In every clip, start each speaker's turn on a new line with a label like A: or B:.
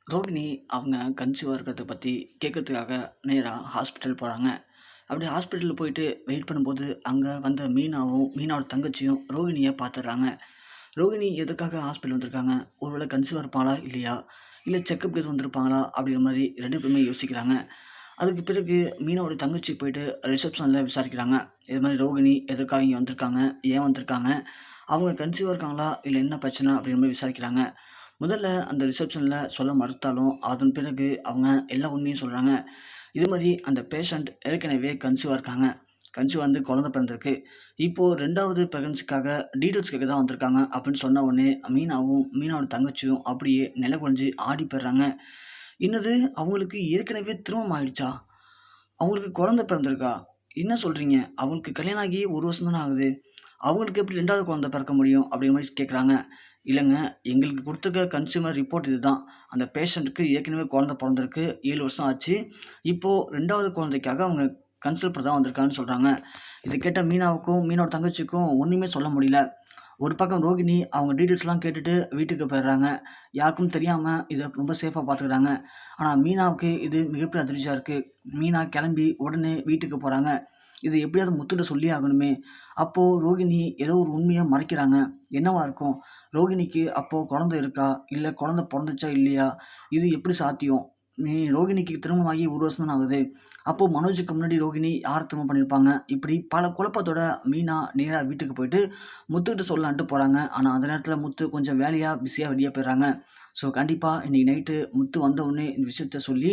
A: ரோகிணி அவங்க கன்சீவா இருக்கிறத பத்தி கேட்கறதுக்காக நேரா ஹாஸ்பிட்டல் போறாங்க. அப்படி ஹாஸ்பிட்டல் போயிட்டு வெயிட் பண்ணும்போது, அங்க வந்த மீனாவும், மீனாவோட தங்கச்சியும் ரோகிணிய பார்த்துடுறாங்க. ரோகிணி எதுக்காக ஹாஸ்பிட்டல் வந்திருக்காங்க? ஒருவேளை கன்சீவா இருப்பாங்களா? இல்லையா? இல்ல செக்கப்க்கு எதுவும் வந்திருப்பாங்களா? அப்படிங்கிற மாரி 2 பேருமே யோசிக்கிறாங்க. அதுக்கு பிறகு மீனாவோட தங்கச்சி போயிட்டு ரிசப்ஷன்ல விசாரிக்கிறாங்க. இது மாரி ரோகிணி எதற்காக இங்க வந்திருக்காங்க? ஏன் வந்திருக்காங்க? அவங்க கன்சீவா இருக்காங்களா? இல்ல என்ன பிரச்சனை? அப்படிங்கிற மாரி விசாரிக்கிறாங்க. முதல்ல அந்த ரிசப்ஷன்ல சொல்ல மறுத்தாலும், அதன் பிறகு அவங்க எல்லா உண்மையும் சொல்றாங்க. இது மாரி அந்த பேஷண்ட் ஏற்கனவே கன்சீவா இருக்காங்க. கன்சீவா வந்து குழந்தை பிறந்திருக்கு. இப்போ 2வது பிரெக்னன்சிக்காக டீட்டெயில்ஸ் கேட்க தான் வந்திருக்காங்க அப்படின்னு சொன்ன உடனே, மீனாவும், மீனாவோட தங்கச்சியும் அப்படியே நிலைகுலைஞ்சு ஆடி போயிடுறாங்க. என்னது அவங்களுக்கு ஏற்கனவே திருமணம் ஆயிடுச்சா? அவங்களுக்கு குழந்தை பிறந்திருக்கா? என்ன சொல்றீங்க? அவங்களுக்கு கல்யாணம் ஆகி 1 வருஷம் தானே ஆகுது. அவங்களுக்கு எப்படி 2வது குழந்தை பிறக்க முடியும்? அப்படிங்கிற மாரி கேட்குறாங்க. இல்லங்க, எங்களுக்கு குடுத்துருக்க கன்சியூமர் ரிப்போர்ட் இதுதான். அந்த பேஷண்ட்டுக்கு ஏற்கனவே குழந்தை பொறந்திருக்கு. 7 வருஷம் ஆச்சு. இப்போ 2வது குழந்தைக்காக அவங்க கன்சல்ட் பண்ண தான் வந்திருக்காங்கன்னு சொல்றாங்க. இத கேட்ட மீனாவுக்கும், மீனோட தங்கச்சிக்கும் ஒண்ணுமே சொல்ல முடியல. ஒரு பக்கம் ரோகிணி அவங்க டீட்டெயில்ஸ்லாம் கேட்டுட்டு வீட்டுக்கு போயிடுறாங்க. யாருக்கும் தெரியாம இத ரொம்ப சேஃபா பார்த்துக்கிறாங்க. ஆனா மீனாவுக்கு இது மிகப்பெரிய அதிர்ச்சியா இருக்கு. மீனா கிளம்பி உடனே வீட்டுக்கு போறாங்க. இது எப்படியாவது முத்துட்ட சொல்லியே ஆகணுமே! அப்போ ரோகிணி ஏதோ ஒரு உண்மைய மறைக்கிறாங்க. என்னவா இருக்கும்? ரோகிணிக்கு அப்போ குழந்தை இருக்கா? இல்ல குழந்தை பொறந்துச்சா? இல்லையா? இது எப்படி சாத்தியம்? ரோகிணிக்கு திருமணமாகி 1 வருஷம் தான ஆகுது. அப்போ மனோஜுக்கு முன்னாடி ரோகிணி யார திருமணம் பண்ணியிருப்பாங்க? இப்படி பல குழப்பத்தோட மீனா நேரா வீட்டுக்கு போயிட்டு முத்துக்கிட்ட சொல்லலான்ட்டு போறாங்க. ஆனா அந்த நேரத்தில முத்து கொஞ்சம் வேலையா, பிஸியா வெளிய போயிடுறாங்க. ஸோ கண்டிப்பா இன்னைக்கு நைட்டு முத்து வந்த உடனே இந்த விஷயத்த சொல்லி,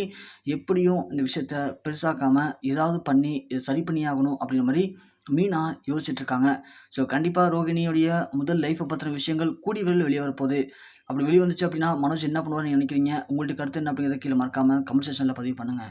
A: எப்படியும் இந்த விஷயத்த பெருசாக்காம ஏதாவது பண்ணி இத சரி பண்ணியே ஆகணும் அப்படிங்கிற மாரி மீனா யோசிச்சுட்டு இருக்காங்க. ஸோ கண்டிப்பா ரோகிணியுடைய முதல் லைஃப்ப பத்தின விஷயங்கள் கூடிய விரைவில வெளிய வரப்போது. அப்படி வெளிய வந்துச்சு அப்படின்னா, மனோஜ் என்ன பண்ணுவாருன்னு நினைக்கிறீங்க? உங்களுடைய கருத்து என்ன அப்படிங்கிறத கீழ மறக்காம கமெண்ட் செக்ஷன்ல பதிவு பண்ணுங்க.